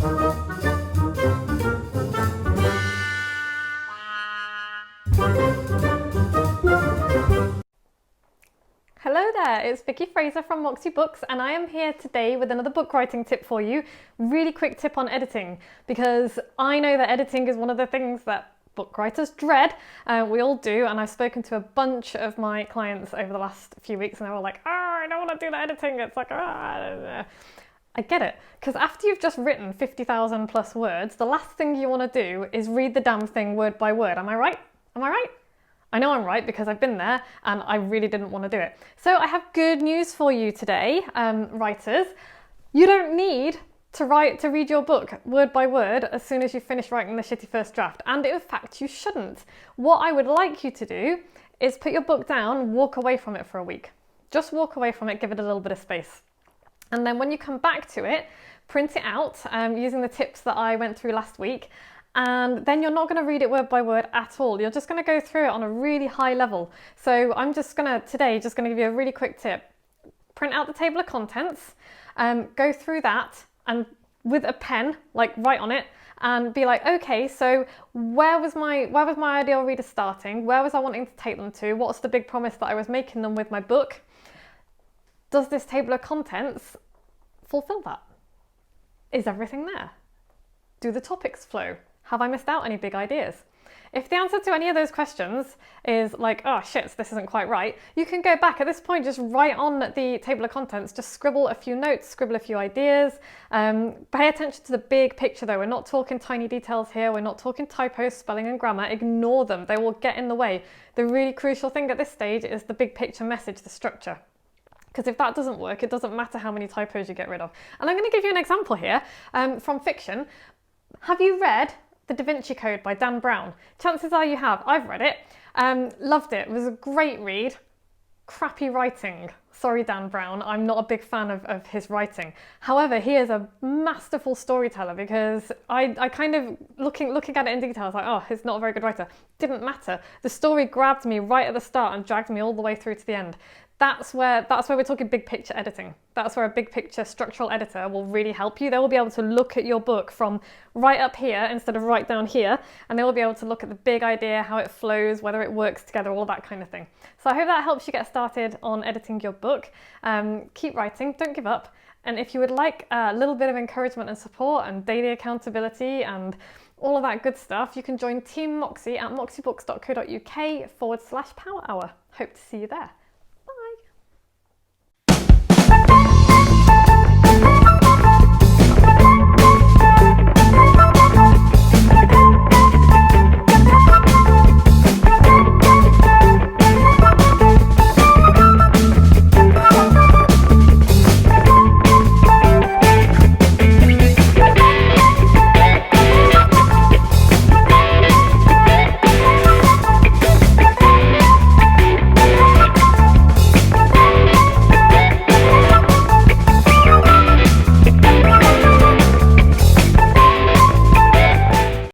Hello there, it's Vicky Fraser from Moxie Books, and I am here today with another book writing tip for you. Really quick tip on editing, because I know that editing is one of the things that book writers dread. We all do, and I've spoken to a bunch of my clients over the last few weeks, and they're all like, I don't want to do the editing. It's like, I get it, because after you've just written 50,000 plus words, the last thing you want to do is read the damn thing word by word. Am I right? Am I right? I know I'm right because I've been there and I really didn't want to do it. So I have good news for you today, writers. You don't need to read your book word by word as soon as you finish writing the shitty first draft. And in fact, you shouldn't. What I would like you to do is put your book down, walk away from it for a week. Just walk away from it, give it a little bit of space. And then when you come back to it, print it out using the tips that I went through last week. And then you're not going to read it word by word at all. You're just going to go through it on a really high level. So I'm just going to give you a really quick tip. Print out the table of contents, go through that, and with a pen, like write on it, and be like, okay, so where was my ideal reader starting? Where was I wanting to take them to? What's the big promise that I was making them with my book? Does this table of contents fulfill that? Is everything there? Do the topics flow? Have I missed out any big ideas? If the answer to any of those questions is like, oh shit, this isn't quite right, you can go back at this point, just write on the table of contents, just scribble a few notes, scribble a few ideas. Pay attention to the big picture though. We're not talking tiny details here. We're not talking typos, spelling and grammar. Ignore them. They will get in the way. The really crucial thing at this stage is the big picture message, the structure. Because if that doesn't work, it doesn't matter how many typos you get rid of. And I'm going to give you an example here from fiction. Have you read The Da Vinci Code by Dan Brown? Chances are you have. I've read it. Loved it. It was a great read. Crappy writing. Sorry, Dan Brown. I'm not a big fan of his writing. However, he is a masterful storyteller, because I kind of, looking at it in detail, I was like, oh, he's not a very good writer. Didn't matter. The story grabbed me right at the start and dragged me all the way through to the end. That's where we're talking big picture editing. That's where a big picture structural editor will really help you. They will be able to look at your book from right up here instead of right down here, and they will be able to look at the big idea, how it flows, whether it works together, all that kind of thing. So I hope that helps you get started on editing your book. Keep writing, don't give up. And if you would like a little bit of encouragement and support and daily accountability and all of that good stuff, you can join Team Moxie at moxiebooks.co.uk/power hour. Hope to see you there.